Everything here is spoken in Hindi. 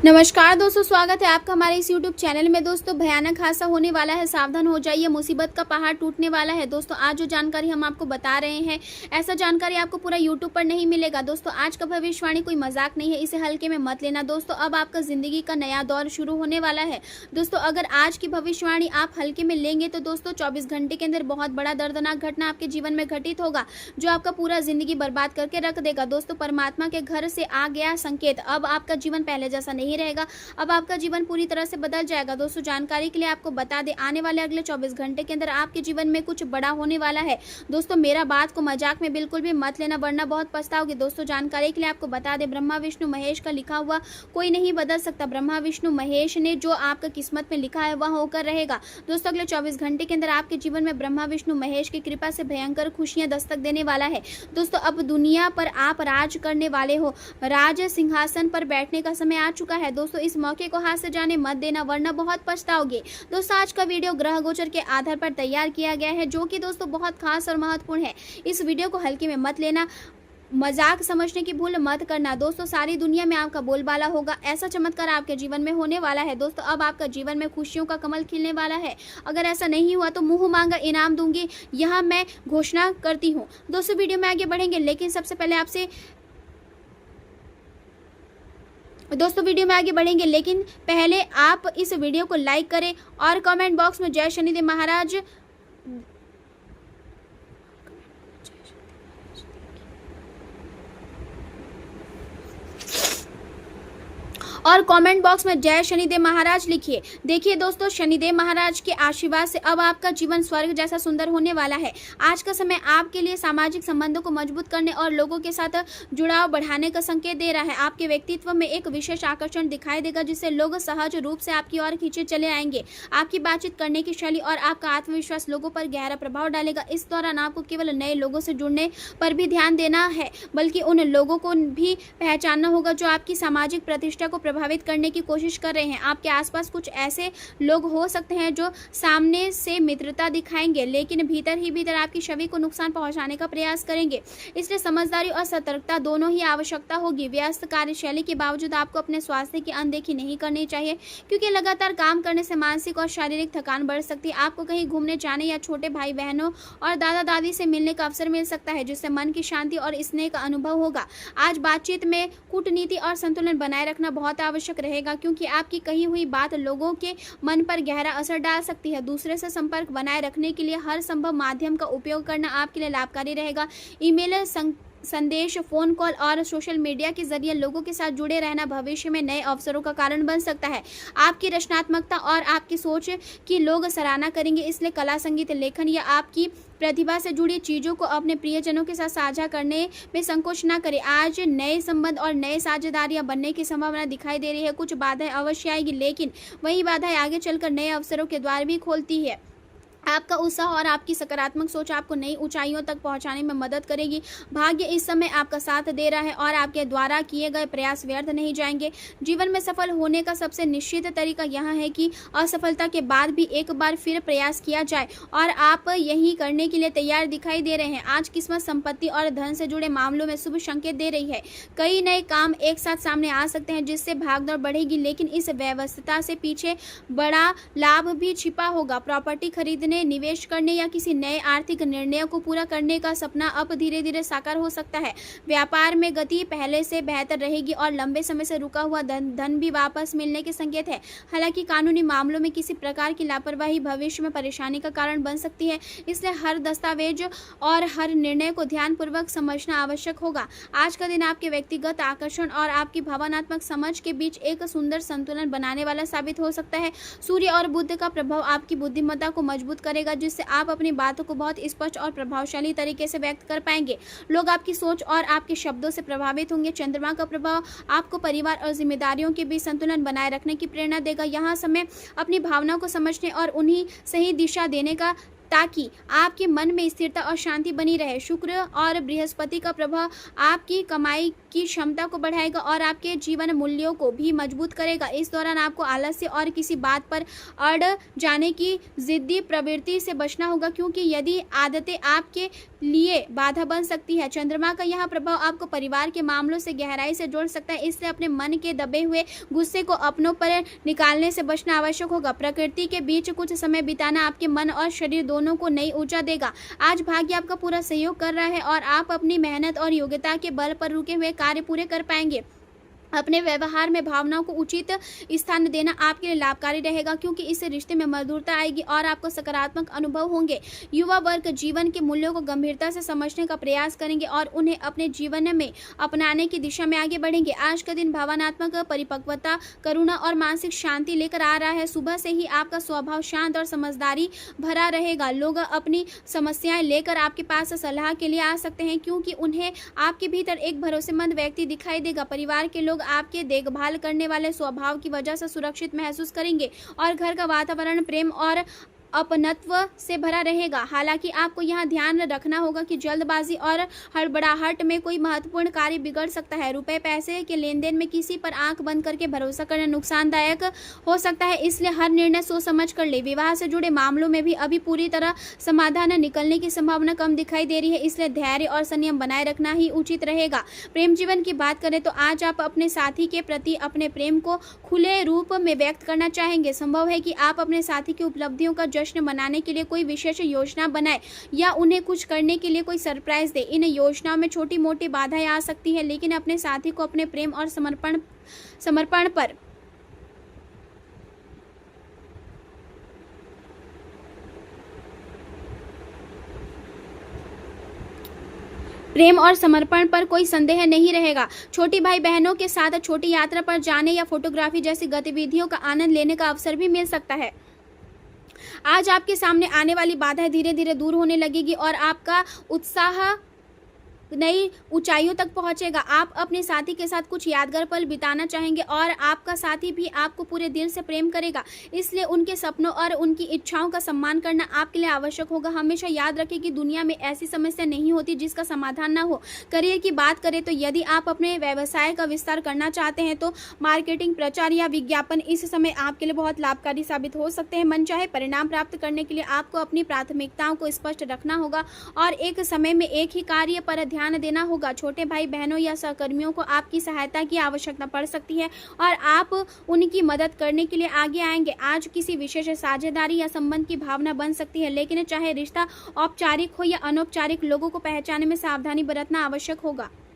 नमस्कार दोस्तों, स्वागत है आपका हमारे इस YouTube चैनल में। दोस्तों, भयानक हादसा होने वाला है, सावधान हो जाइए, मुसीबत का पहाड़ टूटने वाला है। दोस्तों, आज जो जानकारी हम आपको बता रहे हैं, ऐसा जानकारी आपको पूरा YouTube पर नहीं मिलेगा। दोस्तों, आज का भविष्यवाणी कोई मजाक नहीं है, इसे हल्के में मत लेना। दोस्तों, अब आपका जिंदगी का नया दौर शुरू होने वाला है। दोस्तों, अगर आज की भविष्यवाणी आप हल्के में लेंगे तो दोस्तों 24 घंटे के अंदर बहुत बड़ा दर्दनाक घटना आपके जीवन में घटित होगा, जो आपका पूरा जिंदगी बर्बाद करके रख देगा। दोस्तों, परमात्मा के घर से आ गया संकेत, अब आपका जीवन पहले जैसा नहीं रहेगा, अब आपका जीवन पूरी तरह से बदल जाएगा। दोस्तों, जानकारी के लिए आपको बता दें, आने वाले अगले 24 घंटे के अंदर आपके जीवन में कुछ बड़ा होने वाला है। दोस्तों, मेरा बात को मजाक में बिल्कुल भी मत लेना, वरना बहुत पछताओगे। दोस्तों, जानकारी के लिए आपको बता दें, ब्रह्मा विष्णु महेश का लिखा हुआ कोई नहीं बदल सकता। ब्रह्मा विष्णु महेश ने जो आपका किस्मत में लिखा है वह होकर रहेगा। दोस्तों, अगले 24 घंटे के अंदर आपके जीवन में ब्रह्मा विष्णु महेश की कृपा से भयंकर खुशियां दस्तक देने वाला है। दोस्तों, अब दुनिया पर आप राज करने वाले हो, राज सिंहासन पर बैठने का समय आ चुका है। दोस्तों, इस मौके को हाथ से जाने मत देना, वरना बहुत पछताओगे। दोस्तों, आज का वीडियो ग्रह गोचर के आधार पर तैयार किया गया है, जो कि दोस्तों बहुत खास और महत्वपूर्ण है। इस वीडियो को हल्के में मत लेना, मजाक समझने की भूल मत करना। दोस्तों, सारी दुनिया में आपका बोलबाला होगा, ऐसा चमत्कार आपके जीवन में होने वाला है। दोस्तों, अब आपका जीवन में खुशियों का कमल खिलने वाला है। अगर ऐसा नहीं हुआ तो मुंह मांगा इनाम दूंगी, यह मैं घोषणा करती हूँ। दोस्तों, वीडियो में आगे बढ़ेंगे, लेकिन सबसे पहले आपसे लेकिन पहले आप इस वीडियो को लाइक करें और कमेंट बॉक्स में जय शनिदेव महाराज जय शनिदेव महाराज लिखिए। देखिए दोस्तों, शनिदेव महाराज के आशीर्वाद से अब आपका जीवन स्वर्ग जैसा सुंदर होने वाला है। आज का समय आपके लिए सामाजिक संबंधों को मजबूत करने और लोगों के साथ जुड़ाव बढ़ाने का संकेत दे रहा है। आपके व्यक्तित्व में एक विशेष आकर्षण दिखाई देगा, जिससे लोग सहज रूप से आपकी ओर खींचे चले आएंगे। आपकी बातचीत करने की शैली और आपका आत्मविश्वास लोगों पर गहरा प्रभाव डालेगा। इस दौरान आपको केवल नए लोगों से जुड़ने पर भी ध्यान देना है, बल्कि उन लोगों को भी पहचानना होगा जो आपकी सामाजिक प्रतिष्ठा को प्रभावित करने की कोशिश कर रहे हैं। आपके आसपास कुछ ऐसे लोग हो सकते हैं जो सामने से मित्रता दिखाएंगे, लेकिन भीतर ही भीतर आपकी छवि को नुकसान पहुंचाने का प्रयास करेंगे। इसलिए समझदारी और सतर्कता दोनों ही आवश्यकता होगी। व्यस्त कार्यशैली के बावजूद आपको अपने स्वास्थ्य की अनदेखी नहीं करनी चाहिए, क्योंकि लगातार काम करने से मानसिक और शारीरिक थकान बढ़ सकती है। आपको कहीं घूमने जाने या छोटे भाई बहनों और दादा दादी से मिलने का अवसर मिल सकता है, जिससे मन की शांति और स्नेह का अनुभव होगा। आज बातचीत में कूटनीति और संतुलन बनाए रखना बहुत आवश्यक रहेगा, क्योंकि आपकी कही हुई बात लोगों के मन पर गहरा असर डाल सकती है। दूसरे से संपर्क बनाए रखने के लिए हर संभव माध्यम का उपयोग करना आपके लिए लाभकारी रहेगा। ईमेल, संदेश, फोन कॉल और सोशल मीडिया के जरिए लोगों के साथ जुड़े रहना भविष्य में नए अवसरों का कारण बन सकता है। आपकी रचनात्मकता और आपकी सोच की लोग सराहना करेंगे, इसलिए कला, संगीत, लेखन या आपकी प्रतिभा से जुड़ी चीज़ों को अपने प्रियजनों के साथ साझा करने में संकोच न करें। आज नए संबंध और नए साझेदारियां बनने की संभावना दिखाई दे रही है। कुछ बाधाएं अवश्य आएगी, लेकिन वही बाधाएं आगे चलकर नए अवसरों के द्वार भी खोलती है। आपका उत्साह और आपकी सकारात्मक सोच आपको नई ऊंचाइयों तक पहुंचाने में मदद करेगी। भाग्य इस समय आपका साथ दे रहा है और आपके द्वारा किए गए प्रयास व्यर्थ नहीं जाएंगे। जीवन में सफल होने का सबसे निश्चित तरीका यह है कि असफलता के बाद भी एक बार फिर प्रयास किया जाए, और आप यही करने के लिए तैयार दिखाई दे रहे हैं। आज किस्मत, संपत्ति और धन से जुड़े मामलों में शुभ संकेत दे रही है। कई नए काम एक साथ सामने आ सकते हैं, जिससे भागदौड़ बढ़ेगी, लेकिन इस व्यवस्था से पीछे बड़ा लाभ भी छिपा होगा। प्रॉपर्टी खरीदने, निवेश करने या किसी नए आर्थिक निर्णय को पूरा करने का सपना अब धीरे धीरे साकार हो सकता है। व्यापार में गति पहले से बेहतर रहेगी और लंबे समय से रुका हुआ धन भी वापस मिलने के संकेत है। हालांकि कानूनी मामलों में किसी प्रकार की लापरवाही भविष्य में परेशानी का कारण बन सकती है, इसलिए हर दस्तावेज और हर निर्णय को ध्यानपूर्वक समझना आवश्यक होगा। आज का दिन आपके व्यक्तिगत आकर्षण और आपकी भावनात्मक समझ के बीच एक सुंदर संतुलन बनाने वाला साबित हो सकता है। सूर्य और बुध का प्रभाव आपकी बुद्धिमत्ता को मजबूत करेगा, जिससे आप अपनी बातों को बहुत स्पष्ट और प्रभावशाली तरीके से व्यक्त कर पाएंगे। लोग आपकी सोच और आपके शब्दों से प्रभावित होंगे। चंद्रमा का प्रभाव आपको परिवार और जिम्मेदारियों के बीच संतुलन बनाए रखने की प्रेरणा देगा। यहाँ समय अपनी भावनाओं को समझने और उन्हें सही दिशा देने का ताकि आपके मन में स्थिरता और शांति बनी रहे। शुक्र और बृहस्पति का प्रभाव आपकी कमाई की क्षमता को बढ़ाएगा और आपके जीवन मूल्यों को भी मजबूत करेगा। इस दौरान आपको आलस्य और किसी बात पर अड़ जाने की जिद्दी प्रवृत्ति से बचना होगा, क्योंकि यदि आदतें आपके लिए बाधा बन सकती है। चंद्रमा का यह प्रभाव आपको परिवार के मामलों से गहराई से जोड़ सकता है, इसलिए अपने मन के दबे हुए गुस्से को अपनों पर निकालने से बचना आवश्यक होगा। प्रकृति के बीच कुछ समय बिताना आपके मन और शरीर दोनों को नई ऊर्जा देगा। आज भाग्य आपका पूरा सहयोग कर रहा है और आप अपनी मेहनत और योग्यता के बल पर रुके हुए कार्य पूरे कर पाएंगे। अपने व्यवहार में भावनाओं को उचित स्थान देना आपके लिए लाभकारी रहेगा, क्योंकि इससे रिश्ते में मधुरता आएगी और आपको सकारात्मक अनुभव होंगे। युवा वर्ग जीवन के मूल्यों को गंभीरता से समझने का प्रयास करेंगे और उन्हें अपने जीवन में अपनाने की दिशा में आगे बढ़ेंगे। आज का दिन भावनात्मक परिपक्वता, करुणा और मानसिक शांति लेकर आ रहा है। सुबह से ही आपका स्वभाव शांत और समझदारी भरा रहेगा। लोग अपनी समस्याएं लेकर आपके पास सलाह के लिए आ सकते हैं, क्योंकि उन्हें आपके भीतर एक भरोसेमंद व्यक्ति दिखाई देगा। परिवार के लोग आपके देखभाल करने वाले स्वभाव की वजह से सुरक्षित महसूस करेंगे और घर का वातावरण प्रेम और अपनत्व से भरा रहेगा। हालांकि आपको यहाँ ध्यान रखना होगा कि जल्दबाजी और हड़बड़ाहट में कोई महत्वपूर्ण कार्य बिगड़ सकता है। रुपए पैसे के लेन देन में किसी पर आंख बंद करके भरोसा करना नुकसानदायक हो सकता है, इसलिए हर निर्णय सोच समझ कर ले। विवाह से जुड़े मामलों में भी अभी पूरी तरह समाधान निकलने की संभावना कम दिखाई दे रही है, इसलिए धैर्य और संयम बनाए रखना ही उचित रहेगा। प्रेम जीवन की बात करें तो आज आप अपने साथी के प्रति अपने प्रेम को खुले रूप में व्यक्त करना चाहेंगे। संभव है कि आप अपने साथी की उपलब्धियों का जश्न मनाने के लिए कोई विशेष योजना बनाए या उन्हें कुछ करने के लिए कोई सरप्राइज दे। इन योजनाओं में छोटी मोटी बाधाएं आ सकती है, लेकिन अपने साथी को अपने प्रेम और समर्पण पर कोई संदेह नहीं रहेगा। छोटी भाई बहनों के साथ छोटी यात्रा पर जाने या फोटोग्राफी जैसी गतिविधियों का आनंद लेने का अवसर भी मिल सकता है। आज आपके सामने आने वाली बाधाएं धीरे धीरे दूर होने लगेगी और आपका उत्साह नई ऊंचाइयों तक पहुंचेगा। आप अपने साथी के साथ कुछ यादगार पल बिताना चाहेंगे और आपका साथी भी आपको पूरे दिल से प्रेम करेगा, इसलिए उनके सपनों और उनकी इच्छाओं का सम्मान करना आपके लिए आवश्यक होगा। हमेशा याद रखें कि दुनिया में ऐसी समस्या नहीं होती जिसका समाधान ना हो। करियर की बात करें तो यदि आप अपने व्यवसाय का विस्तार करना चाहते हैं तो मार्केटिंग, प्रचार या विज्ञापन इस समय आपके लिए बहुत लाभकारी साबित हो सकते हैं। मनचाहे परिणाम प्राप्त करने के लिए आपको अपनी प्राथमिकताओं को स्पष्ट रखना होगा और एक समय में एक ही कार्य पर ध्यान देना होगा। छोटे भाई बहनों या सहकर्मियों को आपकी सहायता की आवश्यकता पड़ सकती है और आप उनकी मदद करने के लिए आगे आएंगे। आज किसी विशेष साझेदारी या संबंध की भावना बन सकती है, लेकिन चाहे रिश्ता औपचारिक हो या अनौपचारिक, लोगों को पहचानने में सावधानी बरतना आवश्यक होगा।